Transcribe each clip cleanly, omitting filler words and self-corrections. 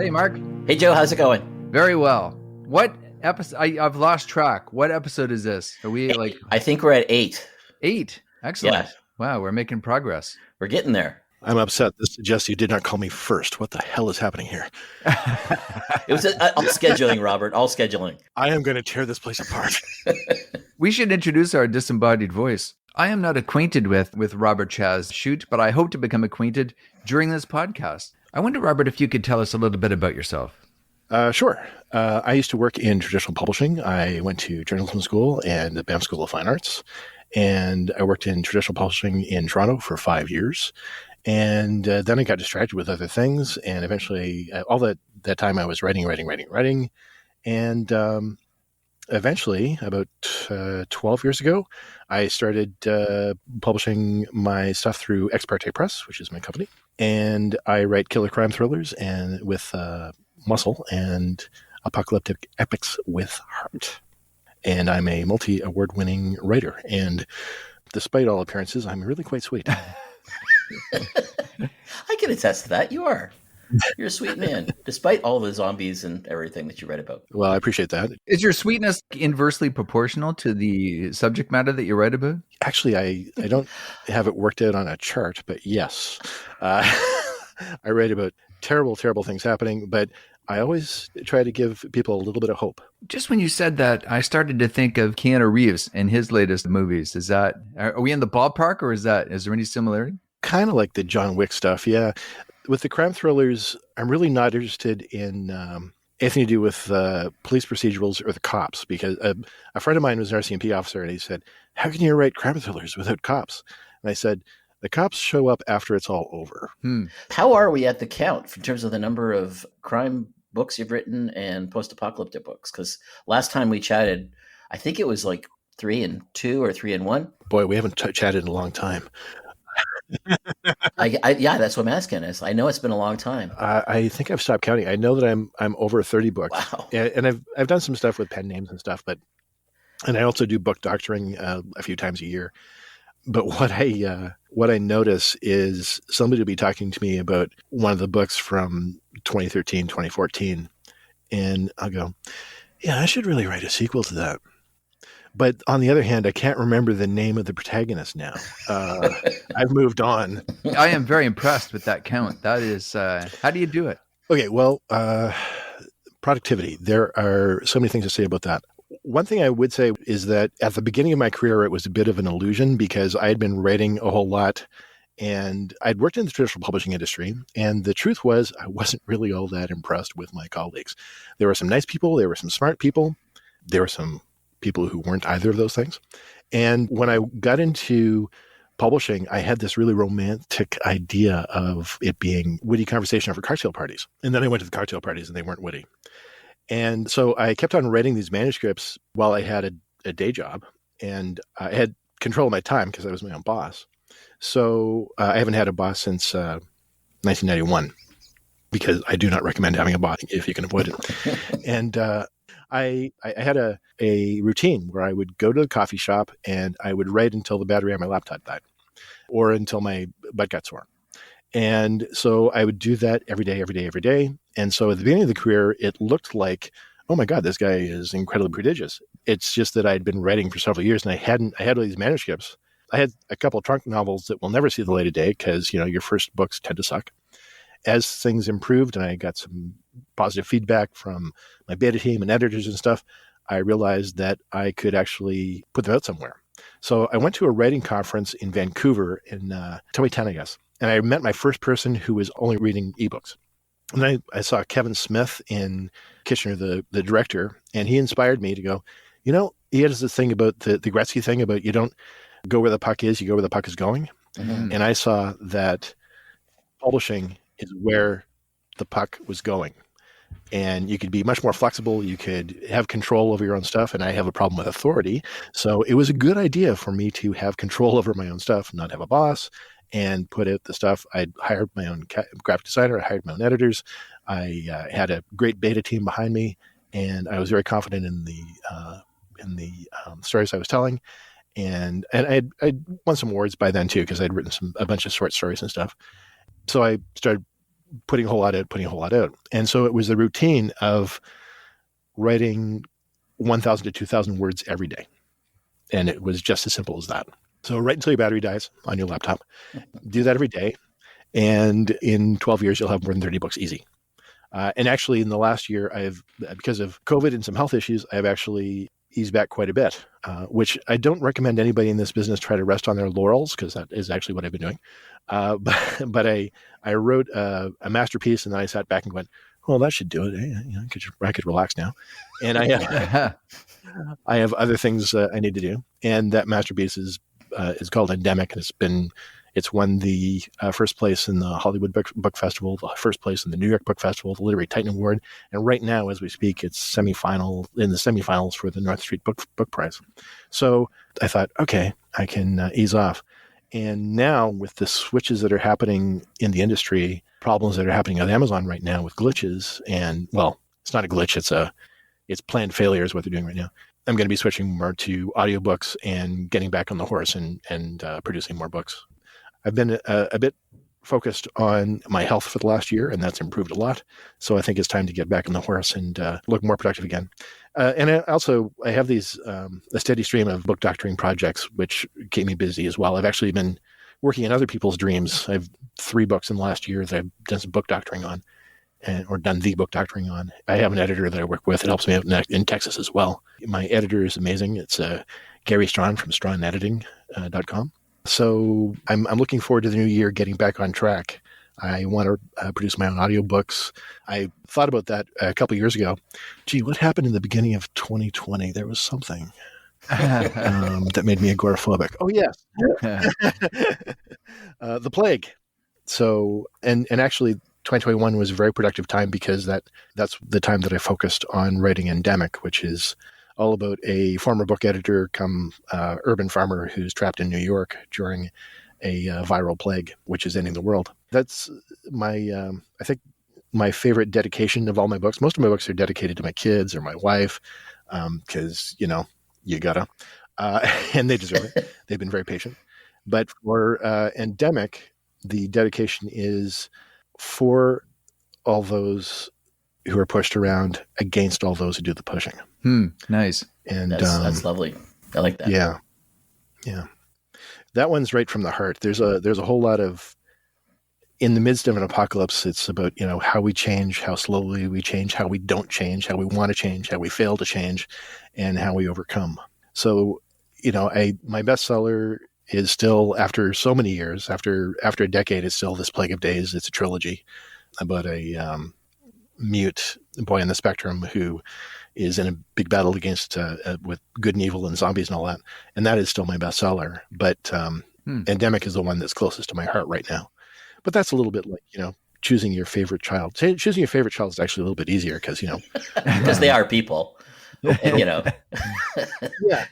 Hey, Mark. Hey, Joe. How's it going? Very well. What episode? I've lost track. What episode is this? Are we like? I think we're at 8. 8. Excellent. Yeah. Wow, we're making progress. We're getting there. I'm upset. This suggests you did not call me first. What the hell is happening here? It was all scheduling, Robert. All scheduling. I am going to tear this place apart. We should introduce our disembodied voice. I am not acquainted with Robert Chazz Chute, but I hope to become acquainted during this podcast. I wonder, Robert, if you could tell us a little bit about yourself. Sure. I used to work in traditional publishing. I went to journalism school and the Banff School of Fine Arts, and I worked in traditional publishing in Toronto for 5 years. And then I got distracted with other things, and eventually, all that time I was writing. And eventually, about 12 years ago, I started publishing my stuff through Ex Parte Press, which is my company. And I write killer crime thrillers and with muscle and apocalyptic epics with heart. And I'm a multi-award-winning writer. And despite all appearances, I'm really quite sweet. I can attest to that. You are. You're a sweet man, despite all the zombies and everything that you read about. Well, I appreciate that. Is your sweetness inversely proportional to the subject matter that you write about? Actually, I don't have it worked out on a chart, but yes. I write about terrible, terrible things happening, but I always try to give people a little bit of hope. Just when you said that, I started to think of Keanu Reeves and his latest movies. Are we in the ballpark, or is there any similarity? Kind of like the John Wick stuff, yeah. With the crime thrillers, I'm really not interested in anything to do with police procedurals or the cops, because a friend of mine was an RCMP officer, and he said, "How can you write crime thrillers without cops?" And I said, "The cops show up after it's all over." How are we at the count in terms of the number of crime books you've written and post-apocalyptic books? Because last time we chatted, I think it was like 3 and 2 or 3 and 1. Boy, we haven't chatted in a long time. Yeah, that's what I'm asking. I know it's been a long time. I think I've stopped counting. I know that I'm over 30 books. Wow. And I've done some stuff with pen names and stuff, and I also do book doctoring a few times a year. But what I notice is somebody will be talking to me about one of the books from 2013, 2014, and I'll go, "Yeah, I should really write a sequel to that." But on the other hand, I can't remember the name of the protagonist now. I've moved on. I am very impressed with that count. That is, how do you do it? Okay, well, productivity. There are so many things to say about that. One thing I would say is that at the beginning of my career, it was a bit of an illusion because I had been writing a whole lot, and I'd worked in the traditional publishing industry. And the truth was, I wasn't really all that impressed with my colleagues. There were some nice people. There were some smart people. There were some people who weren't either of those things. And when I got into publishing, I had this really romantic idea of it being witty conversation over cocktail parties. And then I went to the cocktail parties and they weren't witty. And so I kept on writing these manuscripts while I had a day job, and I had control of my time because I was my own boss. So I haven't had a boss since 1991, because I do not recommend having a boss if you can avoid it. And I had a routine where I would go to the coffee shop and I would write until the battery on my laptop died or until my butt got sore. And so I would do that every day. And so at the beginning of the career, it looked like, oh my God, this guy is incredibly prodigious. It's just that I'd been writing for several years and I had all these manuscripts. I had a couple of trunk novels that will never see the light of day because, your first books tend to suck. As things improved and I got some positive feedback from my beta team and editors and stuff, I realized that I could actually put them out somewhere. So I went to a writing conference in Vancouver in 2010, I guess. And I met my first person who was only reading ebooks. And I saw Kevin Smith in Kitchener, the director, and he inspired me to go, he has this thing about the Gretzky thing about you don't go where the puck is, you go where the puck is going. Mm-hmm. And I saw that publishing is where the puck was going. And you could be much more flexible. You could have control over your own stuff. And I have a problem with authority. So it was a good idea for me to have control over my own stuff, not have a boss, and put out the stuff. I hired my own graphic designer. I hired my own editors. I had a great beta team behind me. And I was very confident in the stories I was telling. And I'd won some awards by then too, because I'd written a bunch of short stories and stuff. So I started putting a whole lot out. And so it was the routine of writing 1,000 to 2,000 words every day. And it was just as simple as that. So write until your battery dies on your laptop. Do that every day. And in 12 years, you'll have more than 30 books easy. And actually, in the last year, because of COVID and some health issues, I've actually eased back quite a bit, which I don't recommend anybody in this business try to rest on their laurels, because that is actually what I've been doing. But I wrote a masterpiece, and then I sat back and went, well, that should do it. I could relax now. And I have other things I need to do. And that masterpiece is called Endemic, and it's won the first place in the Hollywood Book Festival, the first place in the New York Book Festival, the Literary Titan Award, and right now, as we speak, it's in the semifinals for the North Street Book Prize. So I thought, okay, I can ease off. And now, with the switches that are happening in the industry, problems that are happening at Amazon right now with glitches, and well, it's not a glitch; it's planned failure is what they're doing right now. I'm going to be switching more to audiobooks and getting back on the horse and producing more books. I've been a bit focused on my health for the last year, and that's improved a lot. So I think it's time to get back on the horse and look more productive again. And I have these a steady stream of book doctoring projects, which keep me busy as well. I've actually been working on other people's dreams. I have 3 books in the last year that I've done some book doctoring on, or done the book doctoring on. I have an editor that I work with that helps me out in Texas as well. My editor is amazing. It's Gary Strawn from strawnediting.com. So I'm looking forward to the new year, getting back on track. I want to produce my own audiobooks. I thought about that a couple of years ago. Gee, what happened in the beginning of 2020? There was something that made me agoraphobic. Oh, yes. The plague. So, and actually 2021 was a very productive time, because that's the time that I focused on writing Endemic, which is all about a former book editor come urban farmer who's trapped in New York during a viral plague, which is ending the world. That's I think my favorite dedication of all my books. Most of my books are dedicated to my kids or my wife, because, you gotta, and they deserve it. They've been very patient. But for Endemic, the dedication is for all those who are pushed around against all those who do the pushing. Nice. And that's lovely. I like that. Yeah. That one's right from the heart. There's a whole lot of, in the midst of an apocalypse, it's about, how we change, how slowly we change, how we don't change, how we want to change, how we fail to change, and how we overcome. So, my bestseller is still, after so many years, after a decade, it's still This Plague of Days. It's a trilogy about a mute boy on the spectrum who is in a big battle against with good and evil and zombies and all that. And that is still my bestseller. But Endemic is the one that's closest to my heart right now. But that's a little bit like, choosing your favorite child. Choosing your favorite child is actually a little bit easier because, because they are people, and, Yeah.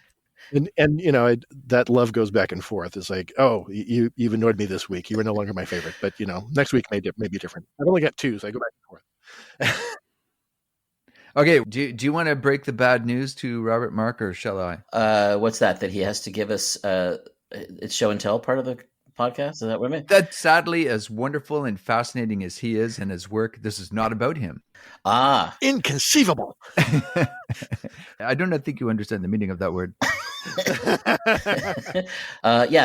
And that love goes back and forth. It's like, oh, you've annoyed me this week. You were no longer my favorite. But, next week may be different. I've only got 2, so I go back and forth. Okay, do you want to break the bad news to Robert Mark, or shall I? What's that he has to give us? It's show and tell part of the podcast? Is that what I mean? That, sadly, as wonderful and fascinating as he is and his work, this is not about him. Inconceivable. I don't think you understand the meaning of that word.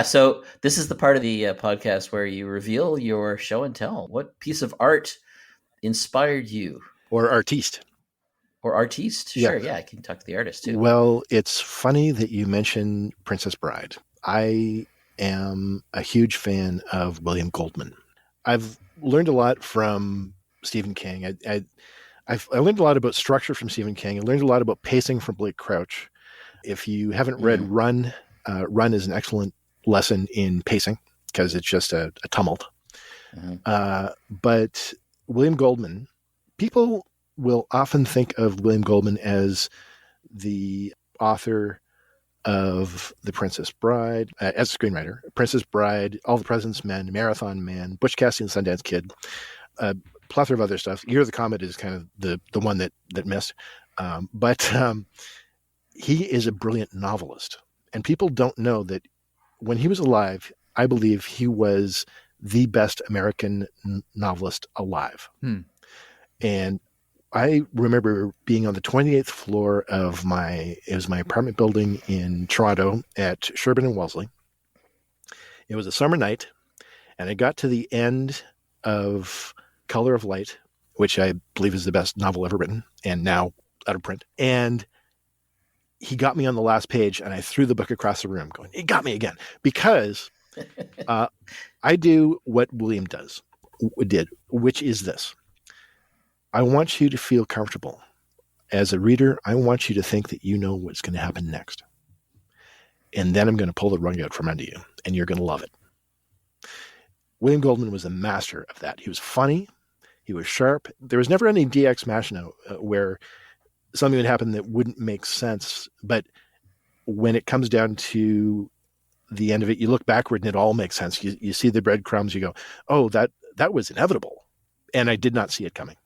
So this is the part of the podcast where you reveal your show and tell. What piece of art inspired you? Or artiste. Or artiste? Yeah. Sure, yeah, I can talk to the artist too. Well, it's funny that you mention Princess Bride. I am a huge fan of William Goldman. I've learned a lot from Stephen King. I learned a lot about structure from Stephen King. I learned a lot about pacing from Blake Crouch. If you haven't read Run, Run is an excellent lesson in pacing because it's just a tumult. But William Goldman, people will often think of William Goldman as the author of The Princess Bride, as a screenwriter, Princess Bride, All the President's Men, Marathon Man, Butch Cassidy and the Sundance Kid, a plethora of other stuff. Year of the Comet is kind of the one that missed. But he is a brilliant novelist. And people don't know that when he was alive, I believe he was the best American novelist alive. Hmm. And I remember being on the 28th floor of my apartment building in Toronto at Sherbourne and Wellesley. It was a summer night, and I got to the end of Color of Light, which I believe is the best novel ever written, and now out of print. And he got me on the last page, and I threw the book across the room going, he got me again. Because I do what William did, which is this. I want you to feel comfortable. As a reader, I want you to think that you know what's going to happen next. And then I'm going to pull the rug out from under you, and you're going to love it. William Goldman was a master of that. He was funny. He was sharp. There was never any DX machina where something would happen that wouldn't make sense. But when it comes down to the end of it, you look backward and it all makes sense. You see the breadcrumbs. You go, oh, that was inevitable. And I did not see it coming.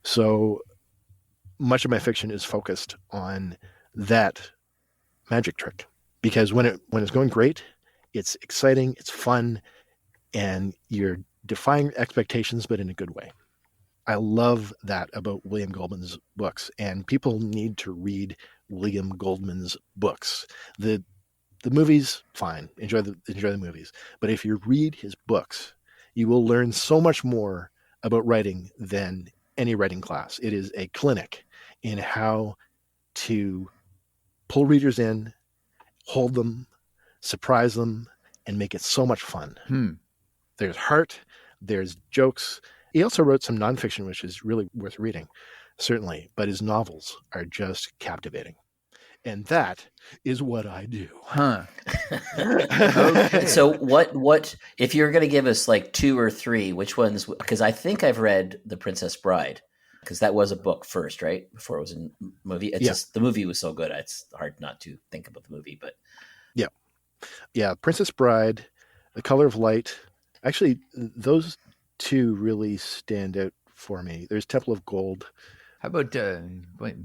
So much of my fiction is focused on that magic trick, because when it's going great, it's exciting, it's fun, and you're defying expectations, but in a good way. I love that about William Goldman's books, and people need to read William Goldman's books. The movies, fine, enjoy the movies, but if you read his books, you will learn so much more about writing than any writing class. It is a clinic in how to pull readers in, hold them, surprise them, and make it so much fun. There's heart, there's jokes. He also wrote some nonfiction, which is really worth reading, certainly, but his novels are just captivating. And that is what I do. Huh. Okay. So what if you're going to give us like 2 or 3, which ones? Because I think I've read The Princess Bride, because that was a book first, right? Before it was a movie. It's just, the movie was so good. It's hard not to think about the movie, but. Yeah. Princess Bride, The Color of Light. Actually, those 2 really stand out for me. There's Temple of Gold. How about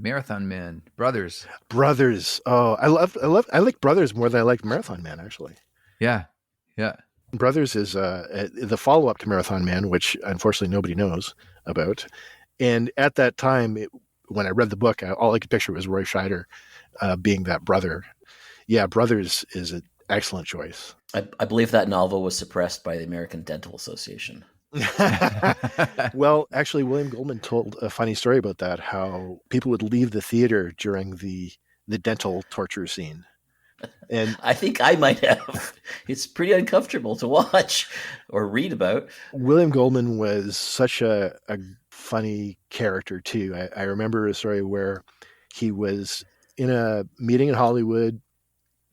Marathon Man, Brothers? Oh, I like Brothers more than I liked Marathon Man, actually. Yeah. Brothers is the follow-up to Marathon Man, which unfortunately nobody knows about. And at that time, when I read the book, all I could picture was Roy Scheider being that brother. Yeah, Brothers is an excellent choice. I believe that novel was suppressed by the American Dental Association. Well, actually, William Goldman told a funny story about that, how people would leave the theater during the dental torture scene. And I think I might have. It's pretty uncomfortable to watch or read about. William Goldman was such a funny character, too. I remember a story where he was in a meeting in Hollywood,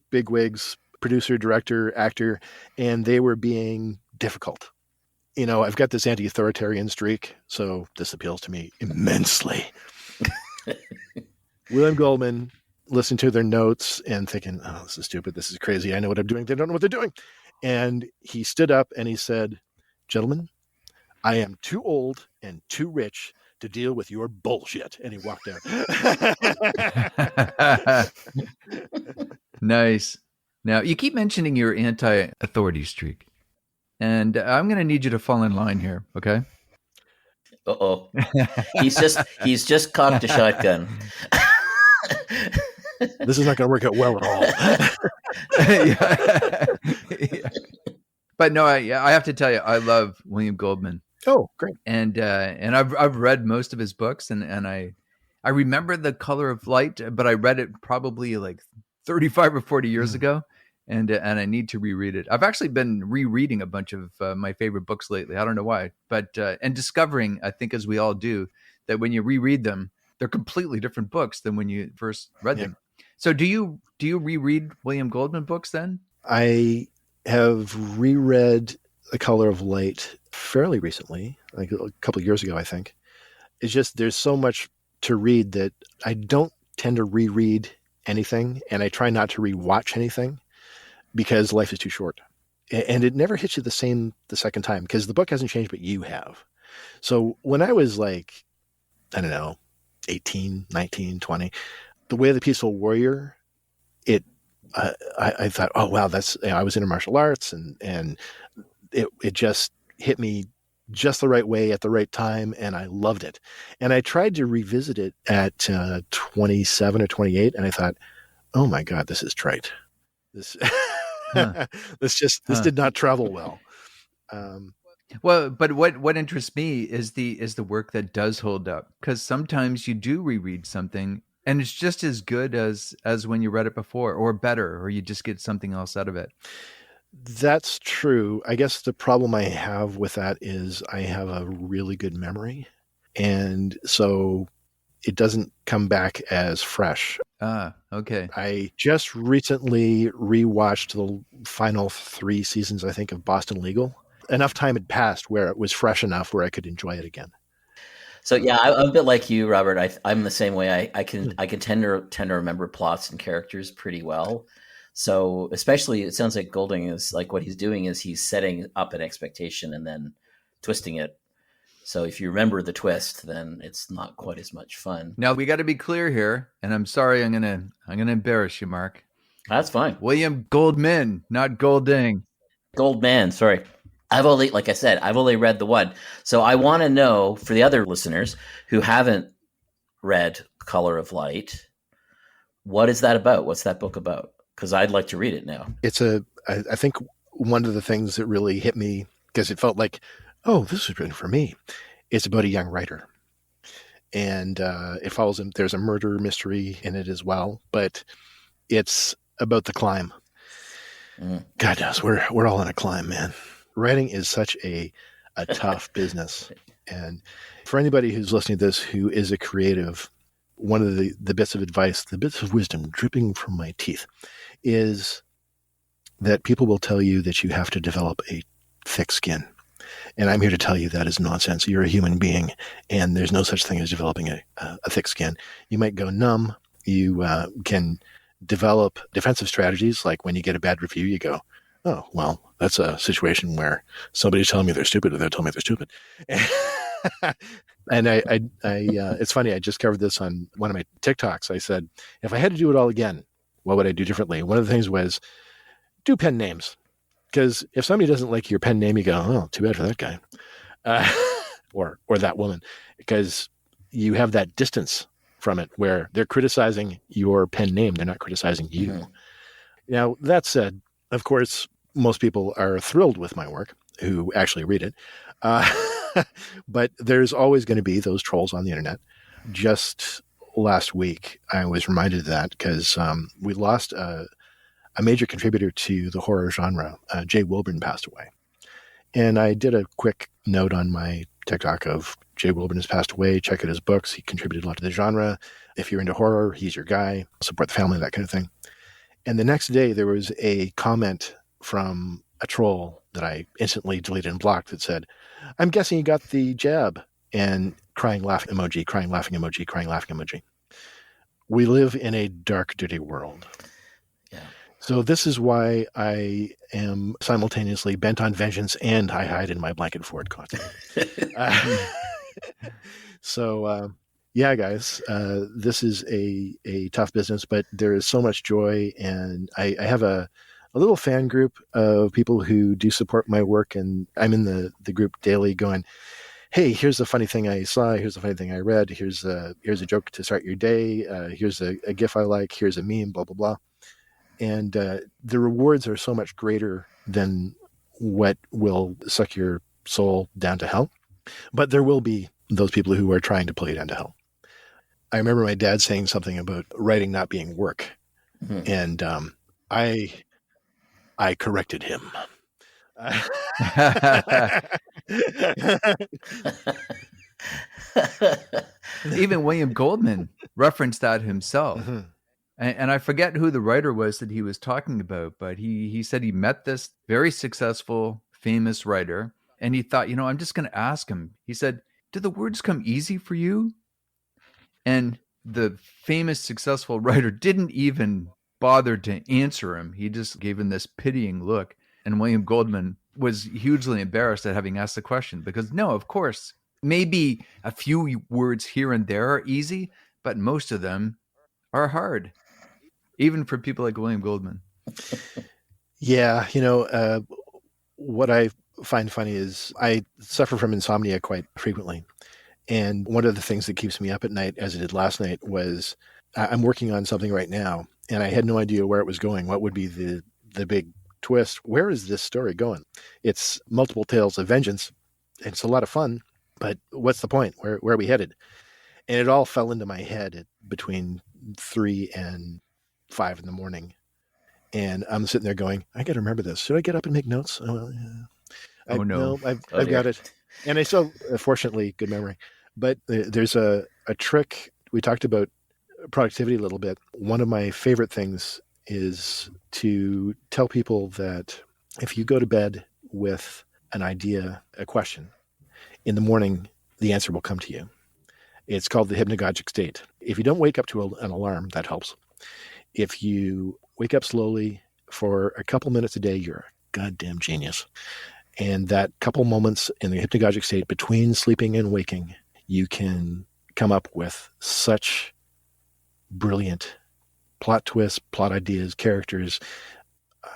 bigwigs, producer, director, actor, and they were being difficult. You know, I've got this anti-authoritarian streak, so this appeals to me immensely. William Goldman listening to their notes and thinking, oh, this is stupid. This is crazy. I know what I'm doing. They don't know what they're doing. And he stood up and he said, gentlemen, I am too old and too rich to deal with your bullshit. And he walked out. Nice. Now, you keep mentioning your anti-authority streak. And I'm going to need you to fall in line here, okay? Uh-oh. He's just cocked a shotgun. This is not going to work out well at all. Yeah. But no, I have to tell you, I love William Goldman. Oh, great. And I've read most of his books, and I remember The Color of Light, but I read it probably like 35 or 40 years ago. And I need to reread it. I've actually been rereading a bunch of my favorite books lately. I don't know why, but and discovering, I think, as we all do, that when you reread them, they're completely different books than when you first read them. So, do you reread William Goldman books then? I have reread The Color of Light fairly recently, like a couple of years ago, I think. It's just there's so much to read that I don't tend to reread anything, and I try not to rewatch anything, because life is too short. And it never hits you the same the second time, because the book hasn't changed, but you have. So when I was like, I don't know, 18, 19, 20, The Way of the Peaceful Warrior, I thought, oh, wow, that's, I was into martial arts, and it just hit me just the right way at the right time, and I loved it. And I tried to revisit it at 27 or 28, and I thought, oh my God, this is trite. This Huh. this Huh. did not travel well. Well, but what interests me is the work that does hold up, because sometimes you do reread something and it's just as good as when you read it before, or better, or you just get something else out of it. That's true. I guess the problem I have with that is I have a really good memory, and so it doesn't come back as fresh. Okay. I just recently rewatched the final 3 seasons, I think, of Boston Legal. Enough time had passed where it was fresh enough where I could enjoy it again. So yeah, I'm a bit like you, Robert. I'm the same way. I can tend to remember plots and characters pretty well. So especially, it sounds like Golding is like, what he's doing is he's setting up an expectation and then twisting it. So if you remember the twist, then it's not quite as much fun. Now we got to be clear here, and I'm sorry, I'm gonna embarrass you, Mark. That's fine. William Goldman, not Golding. Goldman, sorry. I've only read the one. So I want to know, for the other listeners who haven't read Color of Light, what is that about? What's that book about? Because I'd like to read it now. I think one of the things that really hit me, because it felt like, oh, this was written for me. It's about a young writer. And it follows him. There's a murder mystery in it as well, but it's about the climb. God knows, we're all on a climb, man. Writing is such a tough business. And for anybody who's listening to this who is a creative, one of the bits of advice, the bits of wisdom dripping from my teeth, is that people will tell you that you have to develop a thick skin. And I'm here to tell you that is nonsense. You're a human being, and there's no such thing as developing a thick skin. You might go numb. You can develop defensive strategies, like when you get a bad review, you go, oh, well, that's a situation where somebody's telling me they're stupid, or they're telling me they're stupid. And it's funny, I just covered this on one of my TikToks. I said, if I had to do it all again, what would I do differently? One of the things was do pen names. Because if somebody doesn't like your pen name, you go, oh, too bad for that guy. Or that woman. Because you have that distance from it where they're criticizing your pen name. They're not criticizing you. Mm-hmm. Now, that said, of course, most people are thrilled with my work who actually read it. But there's always going to be those trolls on the internet. Just last week, I was reminded of that because we lost a major contributor to the horror genre. Jay Wilburn passed away. And I did a quick note on my TikTok of Jay Wilburn has passed away. Check out his books. He contributed a lot to the genre. If you're into horror, he's your guy. Support the family, that kind of thing. And the next day, there was a comment from a troll that I instantly deleted and blocked that said, I'm guessing you got the jab, and crying laughing emoji, crying laughing emoji, crying laughing emoji. We live in a dark, dirty world. Yeah. So this is why I am simultaneously bent on vengeance and I hide in my blanket fort constantly. Yeah, guys, this is a tough business, but there is so much joy. And I have a little fan group of people who do support my work. And I'm in the group daily going, hey, here's a funny thing I saw. Here's a funny thing I read. Here's a joke to start your day. Here's a GIF I like. Here's a meme, blah, blah, blah. And the rewards are so much greater than what will suck your soul down to hell. But there will be those people who are trying to pull you down to hell. I remember my dad saying something about writing not being work. Mm-hmm. And I corrected him. Even William Goldman referenced that himself. Mm-hmm. And I forget who the writer was that he was talking about, but he said he met this very successful, famous writer, and he thought, I'm just going to ask him. He said, did the words come easy for you? And the famous, successful writer didn't even bother to answer him. He just gave him this pitying look. And William Goldman was hugely embarrassed at having asked the question because, no, of course, maybe a few words here and there are easy, but most of them are hard. Even for people like William Goldman. Yeah, what I find funny is I suffer from insomnia quite frequently. And one of the things that keeps me up at night, as it did last night, was I'm working on something right now, and I had no idea where it was going. What would be the big twist? Where is this story going? It's multiple tales of vengeance. It's a lot of fun, but what's the point? Where are we headed? And it all fell into my head between 3 and 5 in the morning. And I'm sitting there going, I got to remember this. Should I get up and make notes? Oh, well, yeah. Oh, no. No, I've got it. And I still, fortunately, good memory. But there's a trick. We talked about productivity a little bit. One of my favorite things is to tell people that if you go to bed with an idea, a question, in the morning, the answer will come to you. It's called the hypnagogic state. If you don't wake up to an alarm, that helps. If you wake up slowly for a couple minutes a day, you're a goddamn genius. And that couple moments in the hypnagogic state between sleeping and waking, you can come up with such brilliant plot twists, plot ideas, characters.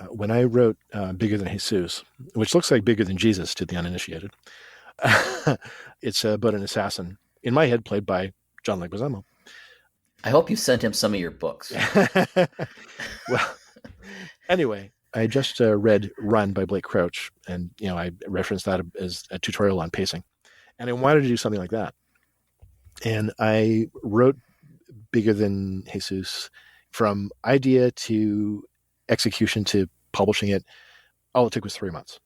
When I wrote Bigger Than Jesus, which looks like Bigger Than Jesus to the uninitiated, it's about an assassin, in my head, played by John Leguizamo. I hope you sent him some of your books. Well, anyway, I just read Run by Blake Crouch, and I referenced that as a tutorial on pacing, and I wanted to do something like that. And I wrote Bigger Than Jesus from idea to execution to publishing it. All it took was 3 months.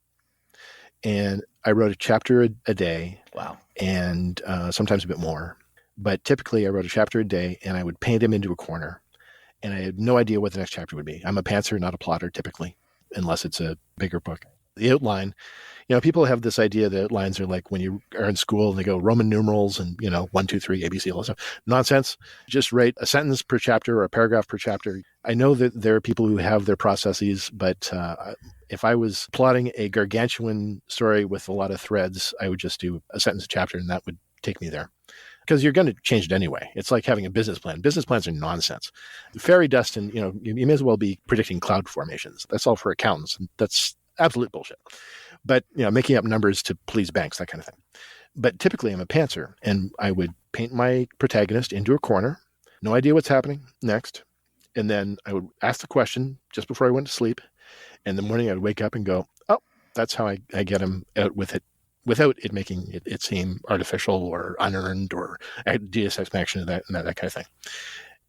And I wrote a chapter a day. Wow. And sometimes a bit more. But typically I wrote a chapter a day, and I would paint him into a corner. And I had no idea what the next chapter would be. I'm a pantser, not a plotter, typically, unless it's a bigger book. The outline, people have this idea that outlines are like when you are in school and they go Roman numerals and, 1, 2, 3, ABC, all that stuff. Nonsense. Just write a sentence per chapter or a paragraph per chapter. I know that there are people who have their processes, but if I was plotting a gargantuan story with a lot of threads, I would just do a sentence a chapter, and that would take me there. Because you're going to change it anyway. It's like having a business plan. Business plans are nonsense. Fairy dust and, you may as well be predicting cloud formations. That's all for accountants. That's absolute bullshit. But, making up numbers to please banks, that kind of thing. But typically I'm a pantser, and I would paint my protagonist into a corner, no idea what's happening next. And then I would ask the question just before I went to sleep. And in the morning I'd wake up and go, oh, that's how I get him out with it, without it making it seem artificial or unearned or deus ex machina, that kind of thing.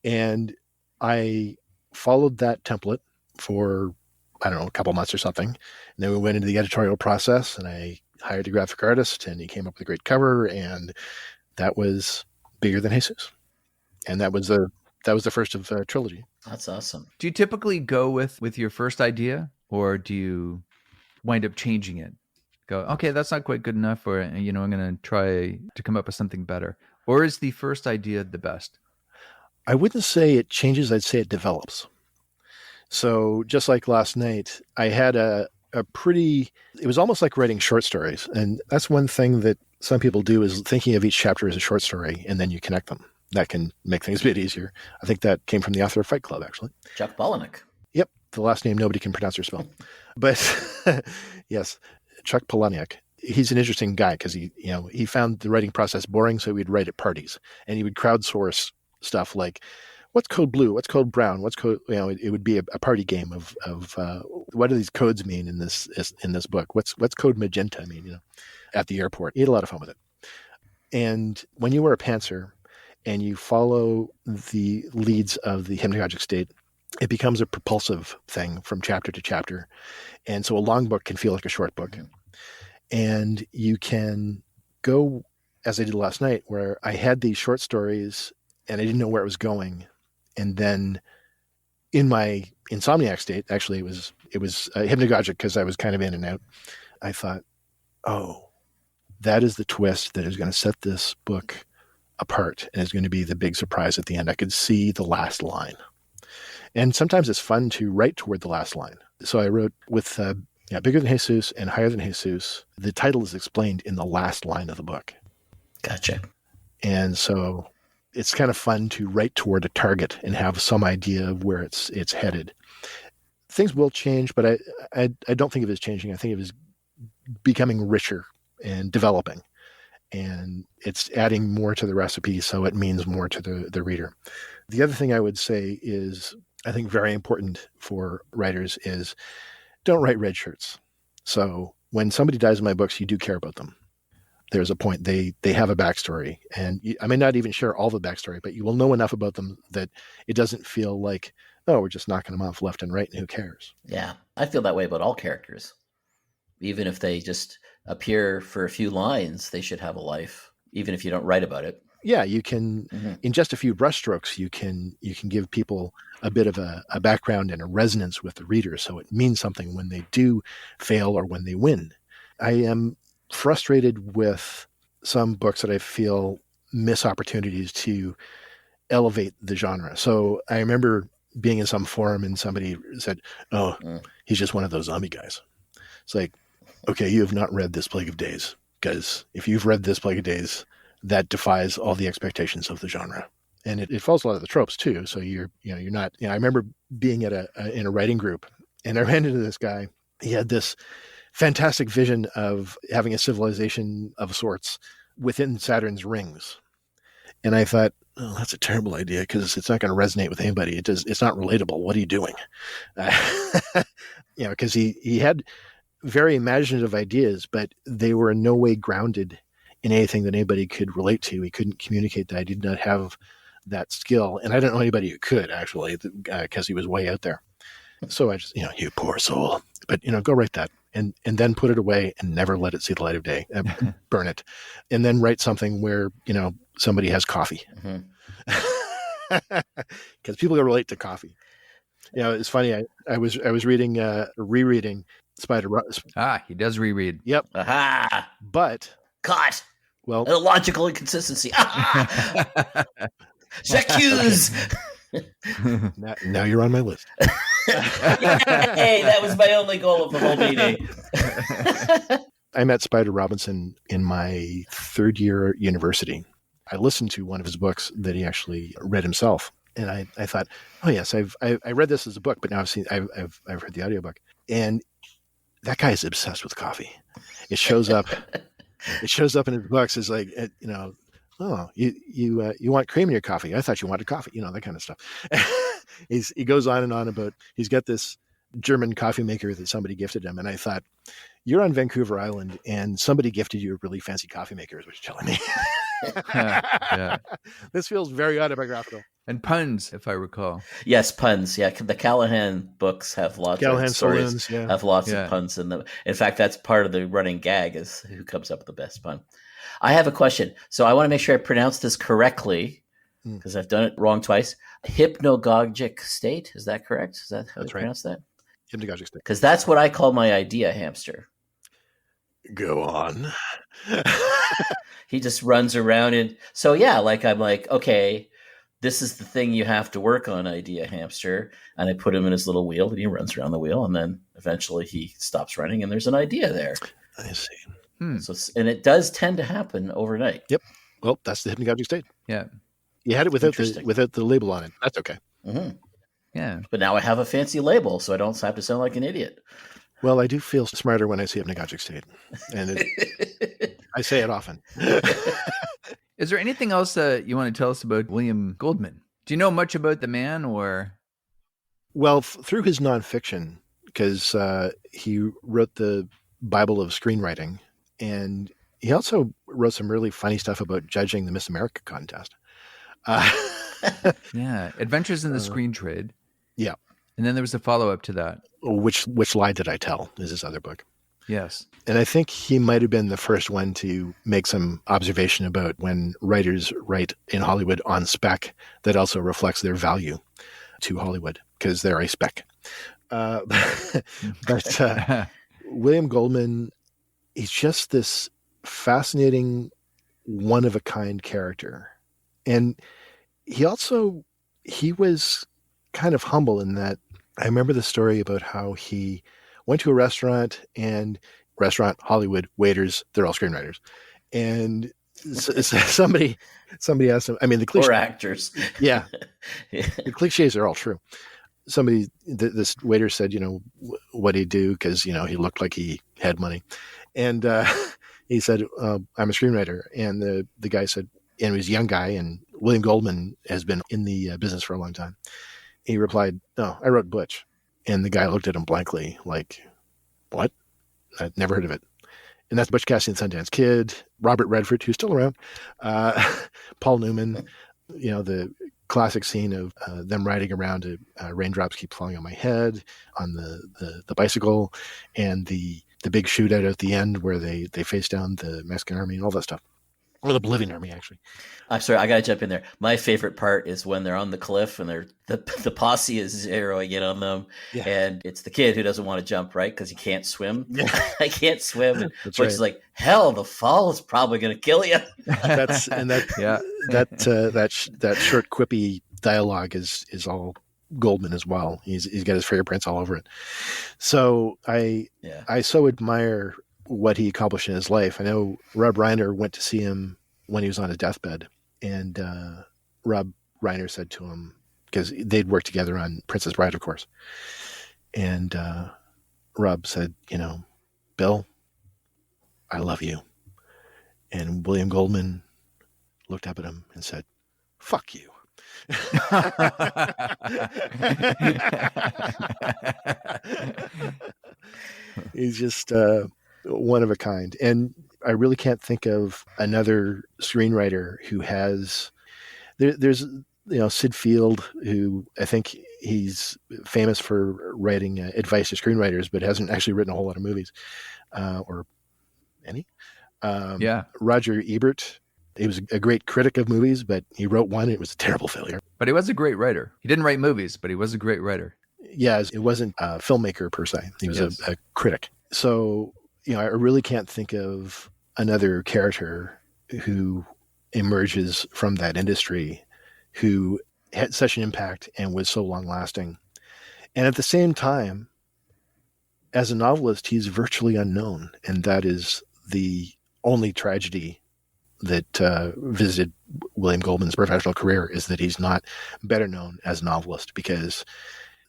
And I followed that template for, I don't know, a couple months or something. And then we went into the editorial process, and I hired a graphic artist, and he came up with a great cover, and that was Bigger Than Jesus. And that was the first of a trilogy. That's awesome. Do you typically go with your first idea, or do you wind up changing it? Go, okay, that's not quite good enough, or I'm going to try to come up with something better. Or is the first idea the best? I wouldn't say it changes. I'd say it develops. So just like last night, I had it was almost like writing short stories. And that's one thing that some people do, is thinking of each chapter as a short story, and then you connect them. That can make things a bit easier. I think that came from the author of Fight Club, actually. Chuck Palahniuk. Yep. The last name nobody can pronounce or spell. But yes, Chuck Palahniuk. He's an interesting guy because he found the writing process boring, so he'd write at parties, and he would crowdsource stuff like, what's code blue? What's code brown? What's code? It would be a party game of what do these codes mean in this book? What's code magenta mean? At the airport, he had a lot of fun with it. And when you were a pantser and you follow the leads of the hypnagogic state, it becomes a propulsive thing from chapter to chapter. And so a long book can feel like a short book. And you can go, as I did last night, where I had these short stories and I didn't know where it was going. And then in my insomniac state, actually it was hypnagogic because I was kind of in and out. I thought, oh, that is the twist that is going to set this book apart and is going to be the big surprise at the end. I could see the last line. And sometimes it's fun to write toward the last line. So I wrote with Bigger Than Jesus and Higher Than Jesus. The title is explained in the last line of the book. Gotcha. And so it's kind of fun to write toward a target and have some idea of where it's headed. Things will change, but I don't think of it as changing. I think of it as becoming richer and developing. And it's adding more to the recipe, so it means more to the reader. The other thing I would say is, I think very important for writers is, don't write red shirts. So when somebody dies in my books, you do care about them. There's a point. They have a backstory. And I may not even share all the backstory, but you will know enough about them that it doesn't feel like, oh, we're just knocking them off left and right and who cares? Yeah, I feel that way about all characters. Even if they just appear for a few lines, they should have a life, even if you don't write about it. Yeah, you can, in just a few brushstrokes, you can give people a bit of a background and a resonance with the reader, so it means something when they do fail or when they win. I am frustrated with some books that I feel miss opportunities to elevate the genre. So I remember being in some forum and somebody said, oh, he's just one of those zombie guys. It's like, okay, you have not read This Plague of Days, because if you've read This Plague of Days, that defies all the expectations of the genre. And it follows a lot of the tropes too. So you're not, I remember being at in a writing group, and I ran into this guy. He had this fantastic vision of having a civilization of sorts within Saturn's rings. And I thought, oh, that's a terrible idea, because it's not going to resonate with anybody. It's not relatable. What are you doing? Because he had very imaginative ideas, but they were in no way grounded in anything that anybody could relate to. He couldn't communicate that. I did not have that skill. And I don't know anybody who could, actually, because he was way out there. So I just, you poor soul. But, go write that and then put it away and never let it see the light of day. Burn it. And then write something where, somebody has coffee. Because people can relate to coffee. It's funny. I was rereading Spider. He does reread. Yep. Aha! But caught. Well, a logical inconsistency. J'accuse. now you're on my list. Hey, that was my only goal of the whole meeting. I met Spider Robinson in my third year at university. I listened to one of his books that he actually read himself. And I thought, oh yes, I read this as a book, but now I've heard the audiobook. And that guy is obsessed with coffee. It shows up. It shows up in his books as like, oh, you want cream in your coffee? I thought you wanted coffee. That kind of stuff. He goes on and on about, he's got this German coffee maker that somebody gifted him. And I thought, you're on Vancouver Island and somebody gifted you a really fancy coffee maker, is what you're telling me. Yeah. This feels very autobiographical. And puns, if I recall. Yes, puns. Yeah, the Callahan books have lots of stories. Saloons, yeah. Have lots of puns in them. In fact, that's part of the running gag, is who comes up with the best pun. I have a question. So I want to make sure I pronounce this correctly, because I've done it wrong twice. Hypnagogic state. Is that correct? Is that how you pronounce that? Hypnagogic state. Because that's what I call my idea hamster. Go on. He just runs around. And so, yeah, I'm like, okay, this is the thing you have to work on, idea hamster. And I put him in his little wheel and he runs around the wheel. And then eventually he stops running and there's an idea there. I see. So, and it does tend to happen overnight. Yep. Well, that's the hypnagogic state. Yeah. You had it without the label on it. That's okay. Mm-hmm. Yeah. But now I have a fancy label, so I don't have to sound like an idiot. Well, I do feel smarter when I say hypnagogic state. And I say it often. Is there anything else you want to tell us about William Goldman? Do you know much about the man, or? Well, through his nonfiction, because he wrote the Bible of screenwriting, and he also wrote some really funny stuff about judging the Miss America contest. Yeah, Adventures in the Screen Trade. Yeah. And then there was a follow-up to that. Which Lie Did I Tell is his other book. Yes. And I think he might have been the first one to make some observation about when writers write in Hollywood on spec, that also reflects their value to Hollywood, because they're a spec. But William Goldman, he's just this fascinating, one-of-a-kind character. And he was kind of humble in that. I remember the story about how he went to a restaurant, Hollywood, waiters, they're all screenwriters. And somebody asked him, I mean, the cliché. Or actors. Yeah. The cliches are all true. This waiter said, what do you do? Because, he looked like he had money. And he said, I'm a screenwriter. And the guy said, and he was a young guy, and William Goldman has been in the business for a long time. He replied, no, I wrote Butch. And the guy looked at him blankly, like, what? I'd never heard of it. And that's Butch Cassidy and Sundance Kid, Robert Redford, who's still around, Paul Newman, the classic scene of them riding around, raindrops keep falling on my head, on the bicycle, and the big shootout at the end where they face down the Mexican army and all that stuff. Or the Bolivian army, actually. I'm sorry, I got to jump in there. My favorite part is when they're on the cliff and the posse is zeroing in on them, and it's the kid who doesn't want to jump, right? Because he can't swim. Yeah. I can't swim. And Butch is like, hell, the fall is probably going to kill you. That short quippy dialogue is all Goldman as well. He's got his fingerprints all over it. So I so admire what he accomplished in his life. I know Rob Reiner went to see him when he was on his deathbed, and Rob Reiner said to him, because they'd worked together on Princess Bride, of course, and Rob said, Bill, I love you. And William Goldman looked up at him and said, fuck you. He's just one of a kind. And I really can't think of another screenwriter who has, there's Sid Field, who I think he's famous for writing advice to screenwriters, but hasn't actually written a whole lot of movies, or any. Roger Ebert, he was a great critic of movies, but he wrote one. It was a terrible failure. But he was a great writer. He didn't write movies, but he was a great writer. Yeah, it wasn't a filmmaker per se. He was a critic. So, I really can't think of another character who emerges from that industry who had such an impact and was so long lasting. And at the same time, as a novelist, he's virtually unknown. And that is the only tragedy that visited William Goldman's professional career, is that he's not better known as a novelist, because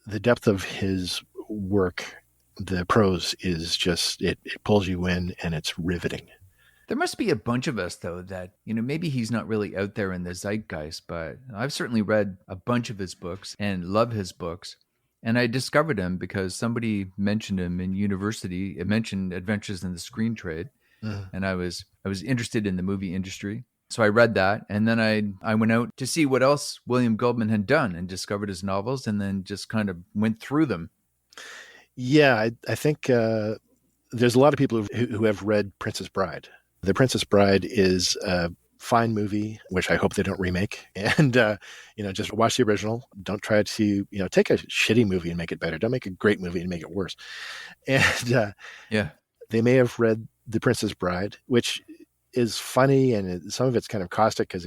the depth of his work, the prose is just, it pulls you in and it's riveting. There must be a bunch of us, though, that, maybe he's not really out there in the zeitgeist, but I've certainly read a bunch of his books and love his books. And I discovered him because somebody mentioned him in university. It mentioned Adventures in the Screen Trade. And I was interested in the movie industry. So I read that, and then I went out to see what else William Goldman had done and discovered his novels, and then just kind of went through them. Yeah, I think there's a lot of people who have read Princess Bride. The Princess Bride is a fine movie, which I hope they don't remake. And, just watch the original. Don't try to, take a shitty movie and make it better. Don't make a great movie and make it worse. And they may have read The Princess Bride, which is funny, and some of it's kind of caustic, because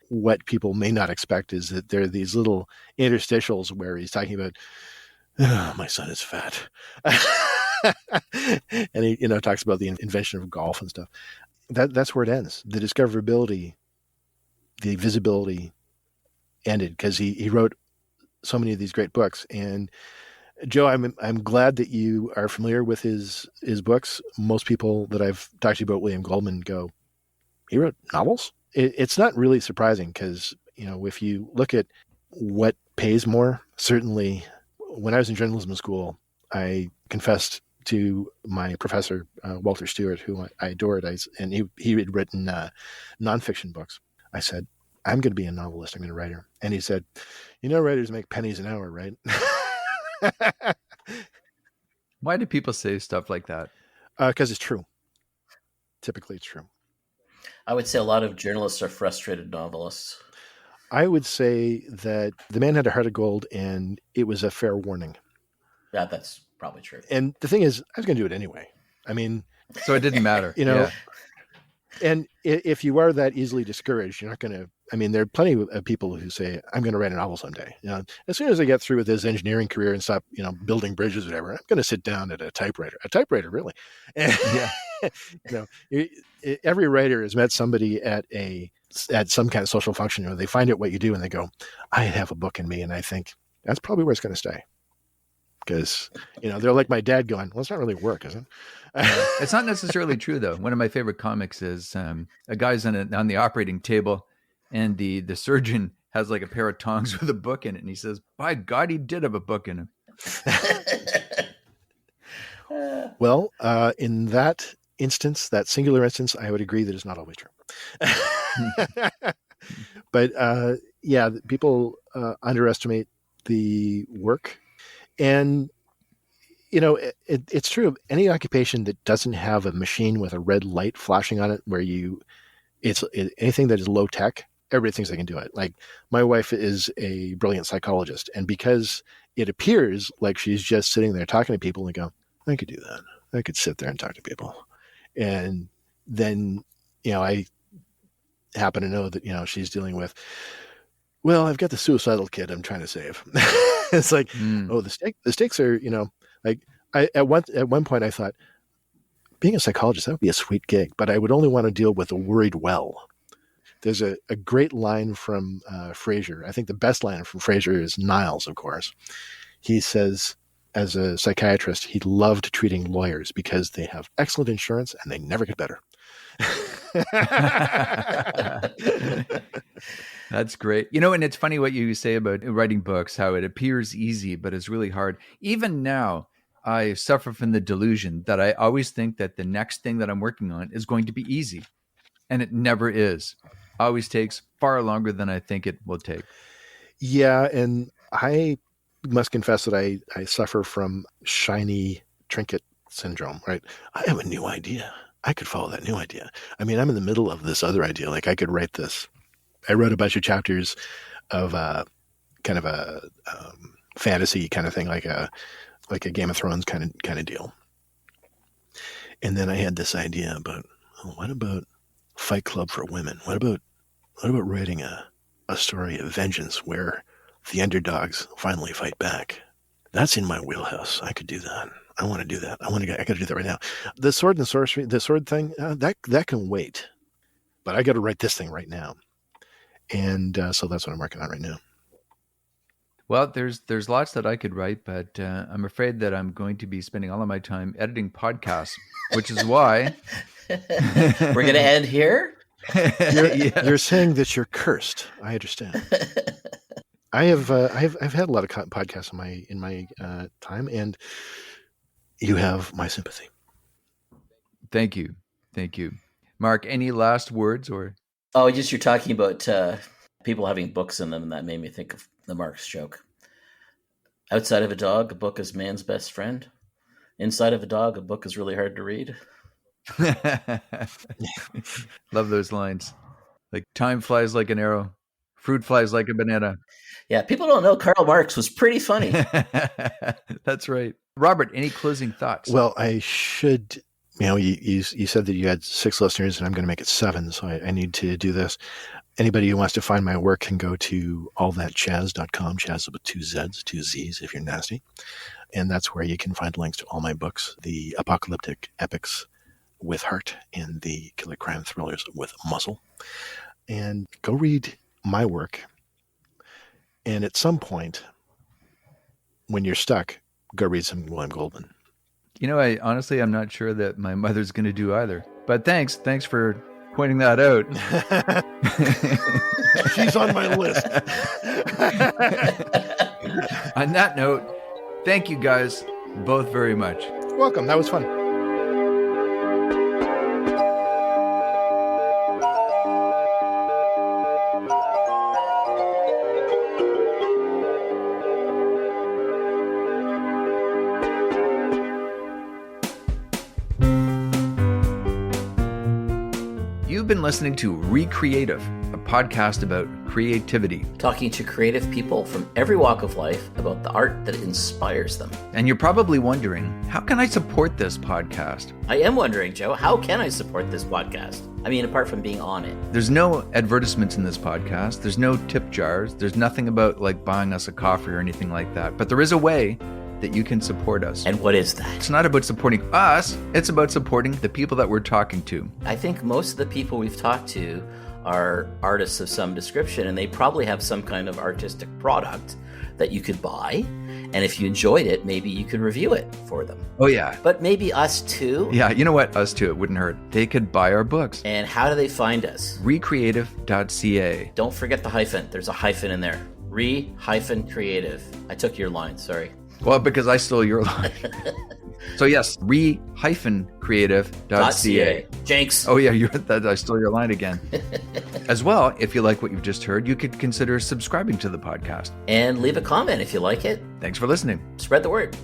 what people may not expect is that there are these little interstitials where he's talking about, oh, my son is fat. And he, talks about the invention of golf and stuff. That's where it ends. The discoverability, the visibility ended, because he wrote so many of these great books. And Joe, I'm glad that you are familiar with his books. Most people that I've talked to about William Goldman go, he wrote novels? It's not really surprising, because, if you look at what pays more, certainly when I was in journalism school, I confessed to my professor, Walter Stewart, who I adored, and he had written nonfiction books. I said, I'm going to be a novelist. I'm going to write her. And he said, writers make pennies an hour, right? Why do people say stuff like that? Because it's true. Typically, it's true. I would say a lot of journalists are frustrated novelists. I would say that the man had a heart of gold, and it was a fair warning. Yeah, that's probably true. And the thing is, I was going to do it anyway. I mean, so it didn't matter. And if you are that easily discouraged, you're not going to. I mean, there are plenty of people who say, I'm going to write a novel someday. As soon as I get through with this engineering career and stop, building bridges or whatever, I'm going to sit down at a typewriter. A typewriter, really. And, every writer has met somebody at some kind of social function, or they find out what you do and they go, I have a book in me. And I think that's probably where it's going to stay. because, they're like my dad going, well, it's not really work, is it? It's not necessarily true, though. One of my favorite comics is a guy's on the operating table, and the surgeon has like a pair of tongs with a book in it, and he says, "By God, he did have a book in him." Well, in that instance, that singular instance, I would agree that it's not always true. But yeah, people underestimate the work. And, it's true. Any occupation that doesn't have a machine with a red light flashing on it, where anything that is low tech, everybody thinks they can do it. Like, my wife is a brilliant psychologist, and because it appears like she's just sitting there talking to people, and go, I could do that. I could sit there and talk to people. And then, I happen to know that, she's dealing with, well, I've got the suicidal kid I'm trying to save. It's like, oh, the stakes are, like, at one point I thought, being a psychologist, that would be a sweet gig, but I would only want to deal with a worried well. There's a great line from Frasier. I think the best line from Frasier is Niles, of course. He says, as a psychiatrist, he loved treating lawyers because they have excellent insurance and they never get better. That's great. And it's funny what you say about writing books, how it appears easy, but it's really hard. Even now, I suffer from the delusion that I always think that the next thing that I'm working on is going to be easy. And it never is. Always takes far longer than I think it will take. Yeah, and I must confess that I suffer from shiny trinket syndrome, right? I have a new idea. I could follow that new idea. I mean, I'm in the middle of this other idea. Like, I could write this. I wrote a bunch of chapters of kind of a fantasy kind of thing, like a Game of Thrones kind of deal. And then I had this idea about, what about Fight Club for women? What about writing a story of vengeance where the underdogs finally fight back? That's in my wheelhouse. I could do that. I want to do that. I got to do that right now. The sword and sorcery, the sword thing, that can wait. But I got to write this thing right now. And so that's what I'm working on right now. Well, there's lots that I could write, but I'm afraid that I'm going to be spending all of my time editing podcasts, which is why we're going to end here. You're saying that you're cursed. I understand. I've had a lot of podcasts in my time, and you have my sympathy. Thank you, Mark. Any last words or? Oh, just you're talking about people having books in them, and that made me think of the Marx joke. Outside of a dog, a book is man's best friend. Inside of a dog, a book is really hard to read. Love those lines. Like, time flies like an arrow, fruit flies like a banana. Yeah, people don't know Karl Marx was pretty funny. That's right. Robert, any closing thoughts? Well, I should, you said that you had 6 listeners, and I'm going to make it 7, so I need to do this. Anybody who wants to find my work can go to allthatchazz.com, Chazz with 2 Zs, 2 Zs if you're nasty. And that's where you can find links to all my books, the apocalyptic epics with heart and the killer crime thrillers with muscle. And go read my work. And at some point, when you're stuck, go read some William Goldman. I'm not sure that my mother's going to do either. But thanks for pointing that out. She's on my list. On that note, thank you guys both very much. Welcome. That was fun. You've been listening to Recreative, a podcast about creativity. Talking to creative people from every walk of life about the art that inspires them. And you're probably wondering, how can I support this podcast? I am wondering, Joe, how can I support this podcast? I mean, apart from being on it. There's no advertisements in this podcast. There's no tip jars. There's nothing about like buying us a coffee or anything like that. But there is a way that you can support us. And what is that? It's not about supporting us. It's about supporting the people that we're talking to. I think most of the people we've talked to are artists of some description, and they probably have some kind of artistic product that you could buy. And if you enjoyed it, maybe you could review it for them. Oh, yeah. But maybe us too. Yeah, you know what? Us too. It wouldn't hurt. They could buy our books. And how do they find us? Recreative.ca. Don't forget the hyphen. There's a hyphen in there. Re-creative. I took your line, sorry. Well, because I stole your line. So yes, re-creative.ca. Jinx. Oh yeah, I stole your line again. As well, if you like what you've just heard, you could consider subscribing to the podcast. And leave a comment if you like it. Thanks for listening. Spread the word.